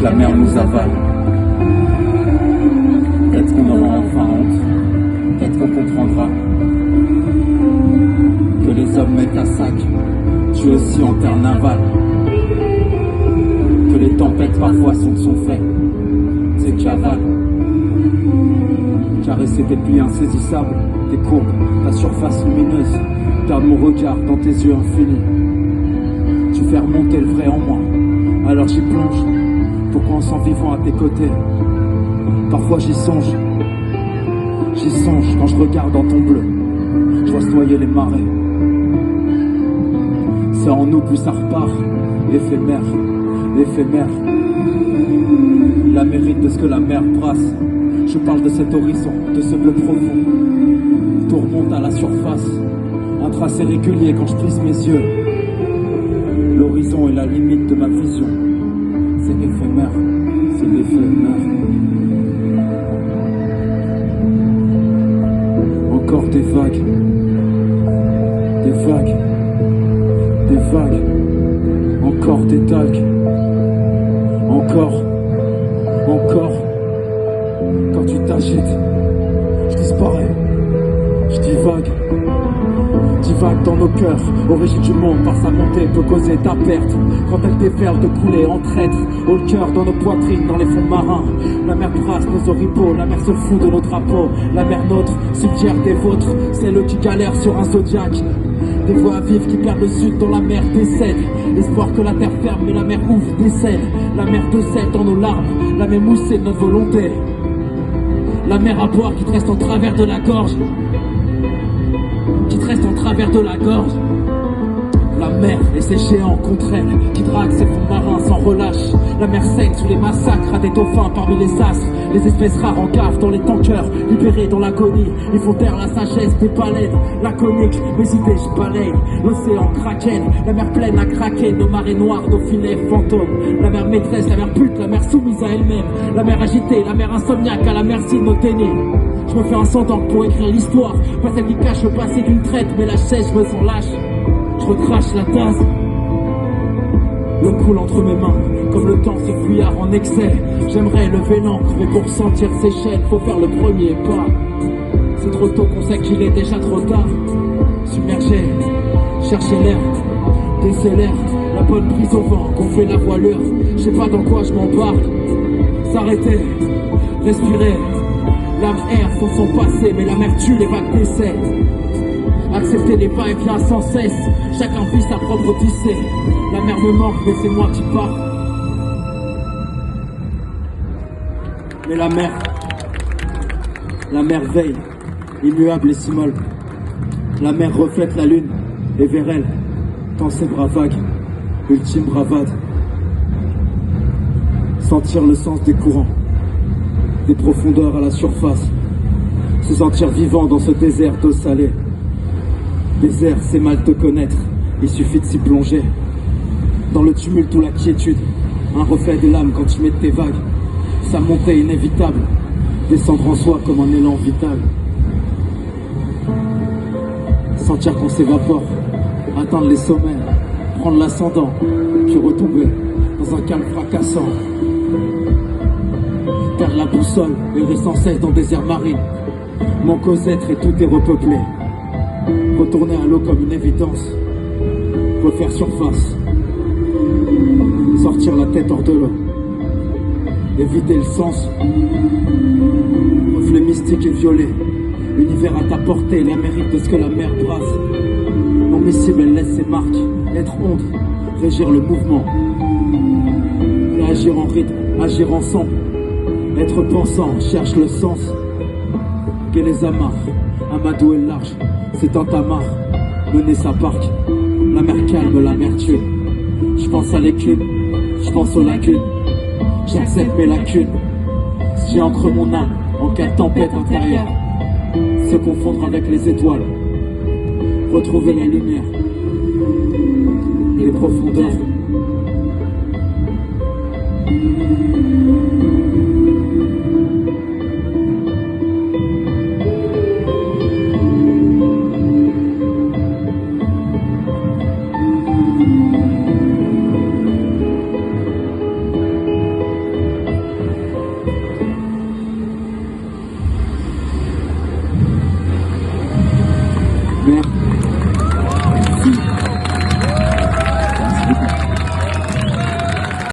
la mer nous avale. Peut-être qu'on aura enfin honte, peut-être qu'on comprendra que les hommes mettent à sac, tuent aussi en terre navale. Que les tempêtes parfois sont de son fait, c'est cavale. Caresser tes plis insaisissables, tes courbes, ta surface lumineuse. Garde mon regard dans tes yeux infinis. Tu fais remonter le vrai en moi, alors j'y plonge. Pourquoi en s'en vivant à tes côtés? Parfois j'y songe quand je regarde dans ton bleu. Je vois se noyer les marées. C'est en nous puis ça repart, éphémère. La mérite de ce que la mer brasse. Je parle de cet horizon, de ce bleu profond. Tout remonte à la surface, un tracé régulier quand je plisse mes yeux. L'horizon est la limite de ma vision. C'est éphémère, c'est éphémère. Encore des vagues, encore des tags, encore. Quand tu t'agites, je disparais, je divague dans nos cœurs. Origine du monde par sa montée peut causer ta perte. Quand elle déferle de couler en traître, haut le cœur dans nos poitrines, dans les fonds marins. La mer brasse nos oripeaux, la mer se fout de nos drapeaux. La mer nôtre, cimetière des vôtres, c'est eux qui galèrent sur un zodiaque. Des voix vives qui perdent le sud dans la mer décèdent. L'espoir que la terre ferme mais la mer ouvre décède. La mer décède dans nos larmes, la mer moussée de notre volonté. La mer à boire qui te reste en travers de la gorge. La mer et ses géants contre elle, qui draguent ses fonds marins sans relâche. La mer saigne sous les massacres à des dauphins parmi les astres. Les espèces rares en cave dans les tankers, libérées dans l'agonie. Ils font taire la sagesse des baleines, laconique, mes idées je balaye. L'océan kraken, la mer pleine à craquer. Nos marées noires, nos filets fantômes. La mer maîtresse, la mer pute, la mer soumise à elle-même. La mer agitée, la mer insomniaque à la merci de nos ténés. Je me fais un sang d'encre pour écrire l'histoire. Pas celle qui cache le passé d'une traite, mais la chaise je me sens lâche. Je recrache la tasse. L'eau coule entre mes mains, comme le temps ce fuyard en excès. J'aimerais lever l'encre, mais pour sentir ses chaînes, faut faire le premier pas. C'est trop tôt qu'on sait qu'il est déjà trop tard. Submergé, chercher l'air, décélère, la bonne prise au vent, gonfler la voilure. Je sais pas dans quoi je m'embarque. S'arrêter, respirer. L'âme erre sur son passé, mais la mer tue, les vagues décèdent. Accepter les va-et-vient sans cesse, chacun vit sa propre odyssée. La mer me manque, mais c'est moi qui pars. Mais la mer veille, immuable et si molle. La mer reflète la lune, et vers elle, dans ses bras vagues, ultime bravade. Sentir le sens des courants, des profondeurs à la surface, se sentir vivant dans ce désert d'eau salée. Désert, c'est mal te connaître, il suffit de s'y plonger. Dans le tumulte ou la quiétude, un reflet de l'âme quand tu mets tes vagues. Sa montée inévitable, descendre en soi comme un élan vital. Sentir qu'on s'évapore, atteindre les sommets, prendre l'ascendant, puis retomber dans un calme fracassant. Perdre la boussole, errer sans cesse dans des airs marines. Manque aux êtres et tout est repeuplé. Retourner à l'eau comme une évidence. Refaire surface. Sortir la tête hors de l'eau. Éviter le sens. Reflet mystique et violet. Univers à ta portée, la mérite de ce que la mer brasse. Non miscible, elle laisse ses marques. Être onde, régir le mouvement. Réagir en rythme, agir ensemble. Être pensant, cherche le sens. Que les amarres, amadouer le large. C'est un tamar, mener sa barque. La mer calme, la mer tue. Je pense à l'écume, je pense aux lacunes. J'accepte mes lacunes. Si j'ancre mon âme en cas de tempête intérieure, se confondre avec les étoiles, retrouver la lumière, les profondeurs.